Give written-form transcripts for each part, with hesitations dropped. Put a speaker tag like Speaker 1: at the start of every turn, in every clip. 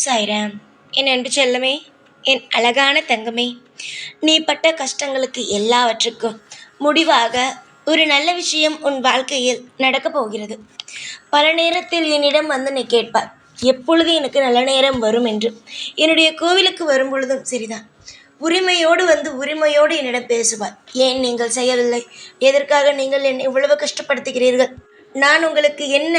Speaker 1: சாய்ராம். என் அன்பு செல்லமே, என் அழகான தங்கமே, நீ பட்ட கஷ்டங்களுக்கு எல்லாவற்றுக்கும் முடிவாக ஒரு நல்ல விஷயம் உன் வாழ்க்கையில் நடக்கப் போகிறது. பல நேரத்தில் என்னிடம் வந்து நீ கேட்பாய், எப்பொழுது எனக்கு நல்ல நேரம் வரும் என்று. என்னுடைய கோவிலுக்கு வரும் பொழுதும் சரிதான், உரிமையோடு வந்து உரிமையோடு என்னிடம் பேசுவாய். ஏன் நீங்கள் செய்யவில்லை? எதற்காக நீங்கள் என்னை இவ்வளவு கஷ்டப்படுத்துகிறீர்கள்? நான் உங்களுக்கு என்ன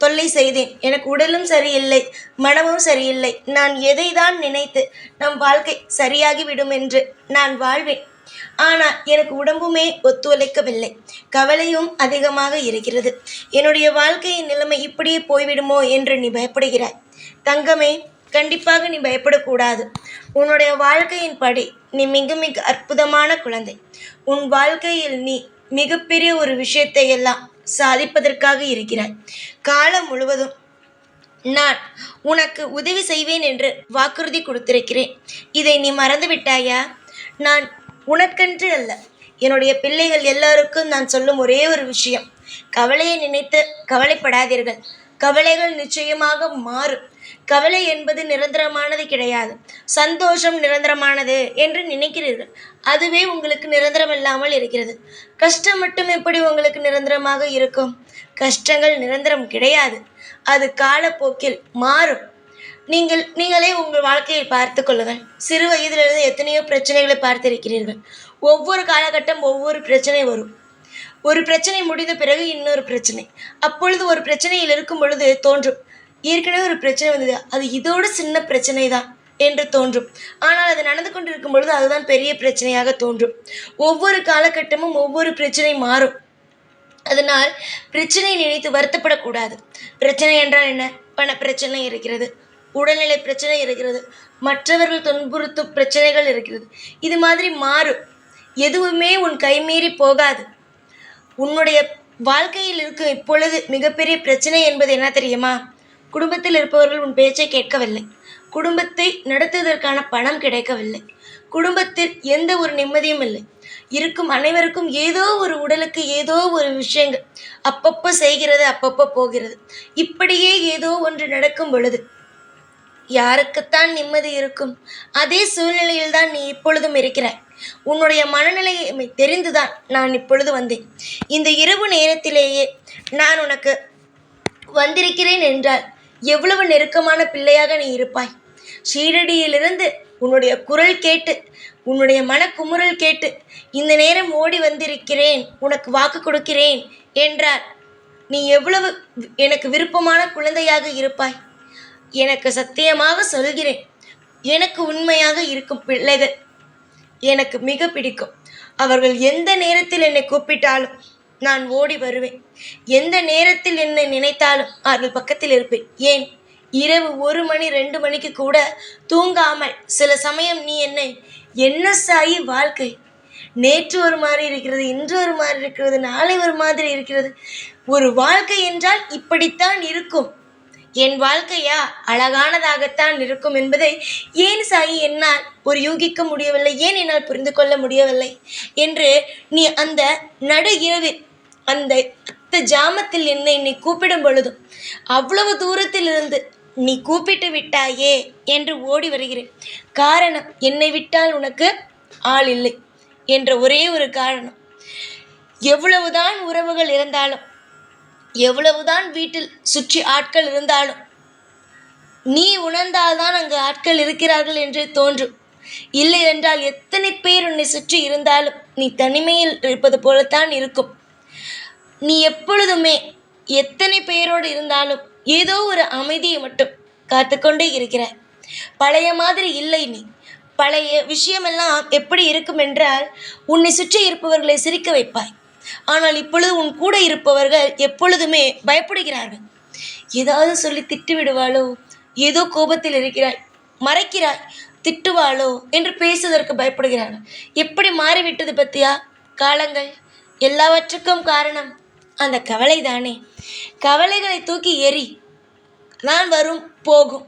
Speaker 1: தொல்லை செய்தேன்? எனக்கு உடலும் சரியில்லை, மனமும் சரியில்லை. நான் எதை தான் நினைத்து நம் வாழ்க்கை சரியாகிவிடும் என்று நான் வாழ்வேன். ஆனால் எனக்கு உடம்புமே ஒத்துழைக்கவில்லை. கவலையும் அதிகமாக இருக்கிறது. என்னுடைய வாழ்க்கையின் நிலைமை இப்படியே போய்விடுமோ என்று நீ பயப்படுகிறாய். தங்கமே, கண்டிப்பாக நீ பயப்படக்கூடாது. உன்னுடைய வாழ்க்கையின் படி நீ மிக மிக அற்புதமான குழந்தை. உன் வாழ்க்கையில் நீ மிகப்பெரிய ஒரு விஷயத்தை எல்லாம் சாதிப்பதற்காக இருக்கிறாய். காலம் முழுவதும் நான் உனக்கு உதவி செய்வேன் என்று வாக்குறுதி கொடுத்திருக்கிறேன். இதை நீ மறந்து விட்டாயா? நான் உனக்கென்று அல்ல, என்னுடைய பிள்ளைகள் எல்லாருக்கும் நான் சொல்லும் ஒரே ஒரு விஷயம், கவலையை நினைத்து கவலைப்படாதீர்கள். கவலைகள் நிச்சயமாக மாறும். கவலை என்பது நிரந்தரமானது கிடையாது. சந்தோஷம் நிரந்தரமானது என்று நினைக்கிறீர்கள். அதுவே உங்களுக்கு நிரந்தரமில்லாமல் இருக்கிறது. கஷ்டம் மட்டும் எப்படி உங்களுக்கு நிரந்தரமாக இருக்கும்? கஷ்டங்கள் நிரந்தரம் கிடையாது. அது காலப்போக்கில் மாறும். நீங்களே உங்கள் வாழ்க்கையை பார்த்து கொள்ளுங்கள். சிறு வயதிலிருந்து எத்தனையோ பிரச்சனைகளை பார்த்திருக்கிறீர்கள். ஒவ்வொரு காலகட்டம் ஒவ்வொரு பிரச்சனை வரும். ஒரு பிரச்சனை முடிந்த பிறகு இன்னொரு பிரச்சனை. அப்பொழுது ஒரு பிரச்சனையில் இருக்கும் பொழுது தோன்றும், ஏற்கனவே ஒரு பிரச்சனை வந்தது, அது இதோட சின்ன பிரச்சனை தான் என்று தோன்றும். ஆனால் அது நடந்து கொண்டிருக்கும் பொழுது அதுதான் பெரிய பிரச்சனையாக தோன்றும். ஒவ்வொரு காலகட்டமும் ஒவ்வொரு பிரச்சனை மாறும். அதனால் பிரச்சனையை நினைத்து வருத்தப்படக்கூடாது. பிரச்சனை என்றால் என்ன? பண பிரச்சனை இருக்கிறது, உடல்நிலை பிரச்சனை இருக்கிறது, மற்றவர்கள் துன்புறுத்தும் பிரச்சனைகள் இருக்கிறது. இது மாதிரி மாறும். எதுவுமே உன் கைமீறி போகாது. உன்னுடைய வாழ்க்கையில் இருக்கும் இப்பொழுது மிகப்பெரிய பிரச்சனை என்பது என்ன தெரியுமா? குடும்பத்தில் இருப்பவர்கள் உன் பேச்சை கேட்கவில்லை. குடும்பத்தை நடத்துவதற்கான பணம் கிடைக்கவில்லை. குடும்பத்தில் எந்த ஒரு நிம்மதியும் இல்லை. இருக்கும் அனைவருக்கும் ஏதோ ஒரு உடலுக்கு ஏதோ ஒரு விஷயங்கள் அப்பப்போ செய்கிறது, அப்பப்போ போகிறது. இப்படியே ஏதோ ஒன்று நடக்கும் பொழுது யாருக்குத்தான் நிம்மதி இருக்கும்? அதே சூழ்நிலையில் தான் நீ இப்பொழுதும் இருக்கிறாய். உன்னுடைய மனநிலையை தெரிந்துதான் நான் இப்பொழுது வந்தேன். இந்த இரவு நேரத்திலேயே நான் உனக்கு வந்திருக்கிறேன் என்றால் எவ்வளவு நெருக்கமான பிள்ளையாக நீ இருப்பாய். ஷீரடியிலிருந்து உன்னுடைய குரல் கேட்டு, உன்னுடைய மனக்குமுறல் கேட்டு இந்த நேரம் ஓடி வந்திருக்கிறேன், உனக்கு வாக்கு கொடுக்கிறேன் என்றால் நீ எவ்வளவு எனக்கு விருப்பமான குழந்தையாக இருப்பாய். எனக்கு சத்தியமாக சொல்கிறேன், எனக்கு உண்மையாக இருக்கும் பிள்ளைகள் எனக்கு மிக பிடிக்கும். அவர்கள் எந்த நேரத்தில் என்னை கூப்பிட்டாலும் நான் ஓடி வருவேன். எந்த நேரத்தில் என்னை நினைத்தாலும் அவர்கள் பக்கத்தில் இருப்பேன். ஏன், இரவு 1 மணி 2 மணிக்கு கூட தூங்காமல் சில சமயம் நீ என்னை, என்ன சாயி வாழ்க்கை, நேற்று ஒரு மாதிரி இருக்கிறது, இன்று ஒரு மாதிரி இருக்கிறது, நாளை ஒரு மாதிரி இருக்கிறது. ஒரு வாழ்க்கை என்றால் இப்படித்தான் இருக்கும். என் வாழ்க்கையா அழகானதாகத்தான் இருக்கும் என்பதை ஏன் சாயி என்னால் ஒரு யூகிக்க முடியவில்லை, ஏன் என்னால் புரிந்து கொள்ள முடியவில்லை என்று நீ அந்த நடு இரவில் அந்த ஜாமத்தில் என்னை நீ கூப்பிடும் பொழுதும் அவ்வளவு தூரத்தில் இருந்து நீ கூப்பிட்டு விட்டாயே என்று ஓடி வருகிறேன். காரணம், என்னை விட்டால் உனக்கு ஆள் இல்லை என்ற ஒரே ஒரு காரணம். எவ்வளவுதான் உறவுகள் இருந்தாலும், எவ்வளவுதான் வீட்டில் சுற்றி ஆட்கள் இருந்தாலும், நீ உணர்ந்தால்தான் அங்கு ஆட்கள் இருக்கிறார்கள் என்று தோன்றும். இல்லை என்றால் எத்தனை பேர் உன்னை சுற்றி இருந்தாலும் நீ தனிமையில் இருப்பது போலத்தான் இருக்கும். நீ எப்பொழுதுமே எத்தனை பேரோடு இருந்தாலும் ஏதோ ஒரு அமைதியை மட்டும் காத்துக்கொண்டே இருக்கிறாய். பழைய மாதிரி இல்லை நீ. பழைய விஷயமெல்லாம் எப்படி இருக்கும் என்றால், உன்னை சுற்றி இருப்பவர்களை சிரிக்க வைப்பாய். ஆனால் இப்பொழுது உன் கூட இருப்பவர்கள் எப்பொழுதுமே பயப்படுகிறார்கள். ஏதாவது சொல்லி திட்டு விடுவாளோ, ஏதோ கோபத்தில் இருக்கிறாய், மறைக்கிறாய், திட்டுவாளோ என்று பேசுவதற்கு பயப்படுகிறார்கள். எப்படி மாறிவிட்டது பத்தியா காலங்கள்? எல்லாவற்றுக்கும் காரணம் அந்த கவலை தானே. கவலைகளை தூக்கி எறி, நான் வரும் போகும்.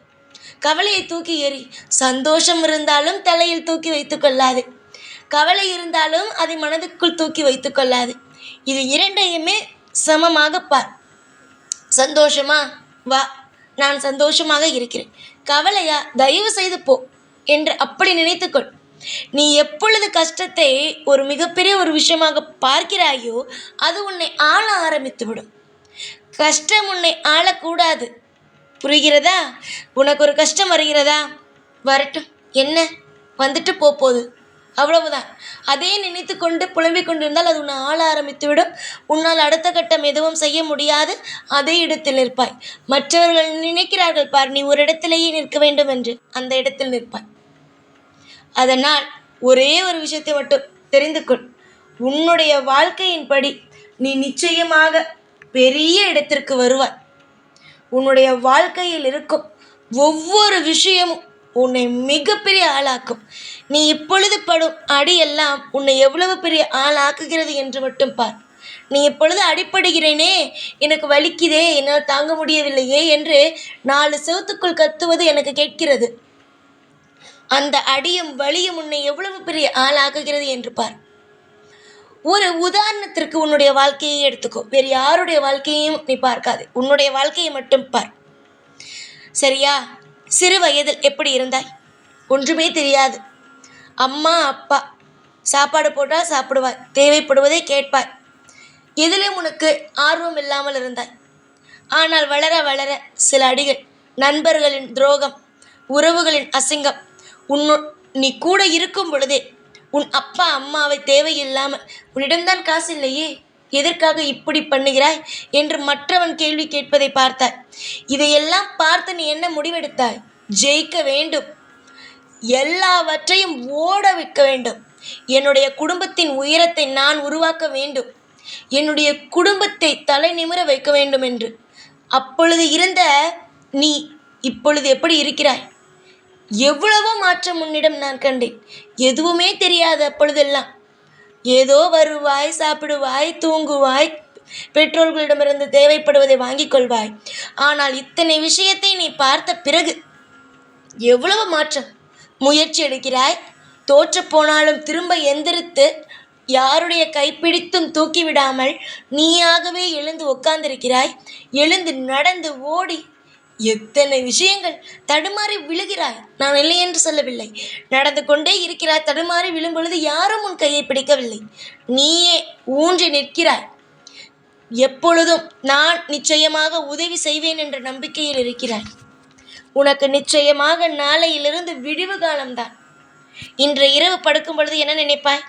Speaker 1: கவலையை தூக்கி எறி. சந்தோஷம் இருந்தாலும் தலையில் தூக்கி வைத்து கொள்ளாது, கவலை இருந்தாலும் அதை மனதுக்குள் தூக்கி வைத்து கொள்ளாது. இது இரண்டையுமே சமமாக பார். சந்தோஷமா வா, நான் சந்தோஷமாக இருக்கிறேன். கவலையா? தயவு செய்து போ என்று அப்படி நினைத்துக்கொள். நீ எப்பொழுது கஷ்டத்தை ஒரு மிகப்பெரிய ஒரு விஷயமாக பார்க்கிறாயோ அது உன்னை ஆள ஆரம்பித்துவிடும். கஷ்டம் உன்னை ஆளக்கூடாது. புரிகிறதா? உனக்கு ஒரு கஷ்டம் வருகிறதா? வரட்டும், என்ன, வந்துட்டு போகுது, அவ்வளவுதான். அதே நினைத்து கொண்டு புலம்பிக் கொண்டிருந்தால் அது உன்னை ஆள ஆரம்பித்துவிடும். உன்னால் அடுத்த கட்டம் எதுவும் செய்ய முடியாது. அதே இடத்தில் நிற்பாய். மற்றவர்கள் நினைக்கிறார்கள் பார், நீ ஒரு இடத்திலேயே நிற்க வேண்டும் என்று, அந்த இடத்தில் நிற்பாய். அதனால் ஒரே ஒரு விஷயத்தை மட்டும் தெரிந்து கொள். உன்னுடைய வாழ்க்கையின்படி நீ நிச்சயமாக பெரிய இடத்திற்கு வருவாய். உன்னுடைய வாழ்க்கையில் இருக்கும் ஒவ்வொரு விஷயமும் உன்னை மிகப்பெரிய ஆளாக்கும். நீ இப்பொழுது படும் அடியெல்லாம் உன்னை எவ்வளவு பெரிய ஆளாக்குகிறது என்று மட்டும் பார். நீ இப்பொழுது அடிப்படுகிறேனே, எனக்கு வலிக்குதே, என்னால் தாங்க முடியவில்லையே என்று 4 செவத்துக்குள் கத்துவது எனக்கு கேட்கிறது. அந்த அடியும் வலியும் உன்னை எவ்வளவு பெரிய ஆளாக்குகிறது என்று பார். ஒரு உதாரணத்திற்கு உன்னுடைய வாழ்க்கையை எடுத்துக்கோ. வேறு யாருடைய வாழ்க்கையையும் நீ பார்க்காது. உன்னுடைய வாழ்க்கையை மட்டும் பார். சரியா? சிறு வயதில் எப்படி இருந்தாய்? ஒன்றுமே தெரியாது. அம்மா அப்பா சாப்பாடு போட்டால் சாப்பிடுவாய், தேவைப்படுவதை கேட்பாய். எதிலும் உனக்கு ஆர்வம் இல்லாமல் இருந்தாய். ஆனால் வளர வளர சில அடிகள், நண்பர்களின் துரோகம், உறவுகளின் அசிங்கம், நீ கூட இருக்கும் பொழுதே உன் அப்பா அம்மாவை தேவையில்லாமல் உன்னிடம்தான் காசு இல்லையே, எதற்காக இப்படி பண்ணுகிறாய் என்று மற்றவன் கேள்வி கேட்பதை பார்த்தாய். இதையெல்லாம் பார்த்து நீ என்ன முடிவெடுத்தாய்? ஜெயிக்க வேண்டும், எல்லாவற்றையும் ஓட வைக்க வேண்டும், என்னுடைய குடும்பத்தின் உயரத்தை நான் உருவாக்க வேண்டும், என்னுடைய குடும்பத்தை தலை நிமிர வைக்க வேண்டும் என்று. அப்பொழுது இருந்த நீ இப்பொழுது எப்படி இருக்கிறாய்? எவ்வளவோ மாற்றம் உன்னிடம் நான் கண்டேன். எதுவுமே தெரியாது அப்பொழுதெல்லாம். ஏதோ வருவாய், சாப்பிடுவாய், தூங்குவாய், பெற்றோர்களிடமிருந்து தேவைப்படுவதை வாங்கிக் கொள்வாய். ஆனால் இத்தனை விஷயத்தை நீ பார்த்த பிறகு எவ்வளவு மாற்றம்! முயற்சி எடுக்கிறாய், தோற்று போனாலும் திரும்ப எந்திரித்து யாருடைய கைப்பிடித்தும் தூக்கிவிடாமல் நீயாகவே எழுந்து உட்கார்ந்திருக்கிறாய். எழுந்து நடந்து ஓடி எத்தனை விஷயங்கள். தடுமாறி விழுகிறாய், நான் இல்லை என்று சொல்லவில்லை. நடந்து கொண்டே இருக்கிறாய். தடுமாறி விழும் பொழுது யாரும் உன் கையை பிடிக்கவில்லை. நீயே ஊன்றி நிற்கிறாய். எப்பொழுதும் நான் நிச்சயமாக உதவி செய்வேன் என்ற நம்பிக்கையில் இருக்கிறாய். உனக்கு நிச்சயமாக நாளையிலிருந்து விடிவு காலம்தான். இன்று இரவு படுக்கும் பொழுது என்ன நினைப்பாய்?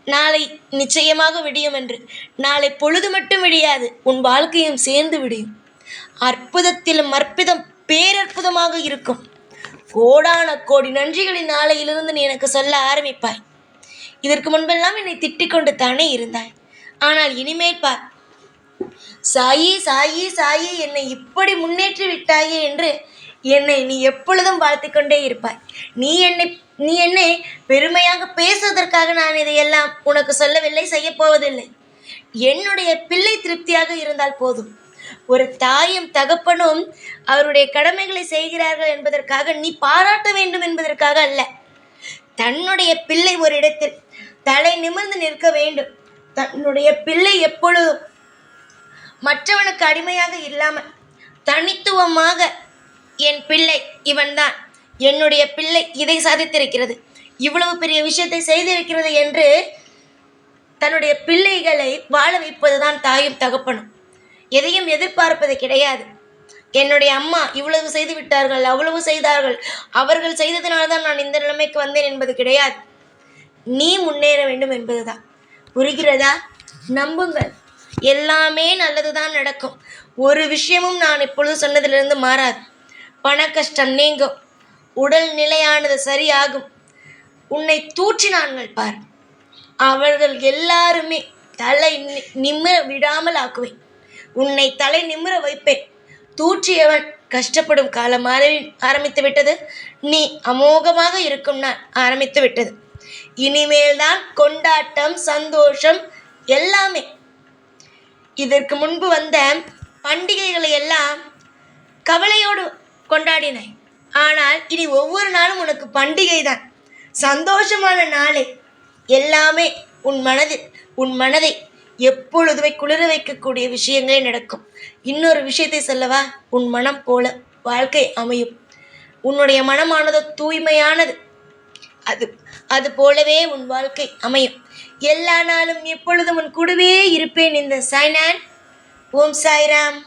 Speaker 1: நாளை நிச்சயமாக விடியும் என்று. நாளை பொழுது மட்டும் விடியாது, உன் வாழ்க்கையும் சேர்ந்து விடியும். அற்புதத்திலும் அற்புதம் பேரற்புதமாக இருக்கும். கோடான கோடி நன்றிகளை நாளையிலிருந்து நீ எனக்கு சொல்ல ஆரம்பிப்பாய். இதற்கு முன்பெல்லாம் என்னை திட்டிக் கொண்டு தானே இருந்தாய். ஆனால் இனிமேல் பார், சாயி சாயி சாயி என்னை இப்படி முன்னேற்றி விட்டாயே என்று என்னை நீ எப்பொழுதும் வாழ்த்திக் கொண்டே இருப்பாய். நீ என்னை பெருமையாக பேசுவதற்காக நான் இதையெல்லாம் உனக்கு சொல்லவில்லை, செய்யப்போவதில்லை. என்னுடைய பிள்ளை திருப்தியாக இருந்தால் போதும். ஒரு தாயும் தகப்பனும் அவருடைய கடமைகளை செய்கிறார்கள் என்பதற்காக நீ பாராட்ட வேண்டும் என்பதற்காக அல்ல. தன்னுடைய பிள்ளை ஒரு இடத்தில் தலை நிமிர்ந்து நிற்க வேண்டும். தன்னுடைய பிள்ளை எப்பொழுதும் மற்றவனுக்கு அடிமையாக இல்லாமல் தனித்துவமாக, என் பிள்ளை இவன்தான், என்னுடைய பிள்ளை இதை சாதித்திருக்கிறது, இவ்வளவு பெரிய விஷயத்தை செய்திருக்கிறது என்று தன்னுடைய பிள்ளைகளை வாழ வைப்பதுதான் தாயும் தகப்பனும். எதையும் எதிர்பார்ப்பது கிடையாது. என்னுடைய அம்மா இவ்வளவு செய்து விட்டார்கள், அவ்வளவு செய்தார்கள், அவர்கள் செய்ததினால்தான் நான் இந்த நிலைமைக்கு வந்தேன் என்பது கிடையாது. நீ முன்னேற வேண்டும் என்பதுதான். புரிகிறதா? நம்புங்கள், எல்லாமே நல்லதுதான் நடக்கும். ஒரு விஷயமும் நான் இப்பொழுது சொன்னதிலிருந்து மாறாது. பண கஷ்டம் நீங்கும், உடல் நிலையானது சரியாகும். உன்னை தூற்றினான்கள் பார், அவர்கள் எல்லாருமே தலை நிமிர விடாமல் ஆக்குவேன். உன்னை தலை நிமிர வைப்பேன். தூற்றியவன் கஷ்டப்படும் காலம் ஆரம்பித்து விட்டது. நீ அமோகமாக இருக்கும் நாள் ஆரம்பித்து விட்டது. இனிமேல்தான் கொண்டாட்டம், சந்தோஷம் எல்லாமே. இதற்கு முன்பு வந்த பண்டிகைகளை எல்லாம் கவலையோடு கொண்டாடினாய். ஆனால் இனி ஒவ்வொரு நாளும் உனக்கு பண்டிகை தான், சந்தோஷமான நாளே. எல்லாமே உன் மனதை எப்பொழுதுமே குளிர வைக்கக்கூடிய விஷயங்களே நடக்கும். இன்னொரு விஷயத்தை சொல்லவா? உன் மனம் போல வாழ்க்கை அமையும். உன்னுடைய மனமானது தூய்மையானது. அது அது போலவே உன் வாழ்க்கை அமையும். எல்லா நாளும் எப்பொழுதும் உன் கூடவே இருப்பேன். இந்த சாய்நான். ஓம் சாய்ராம்.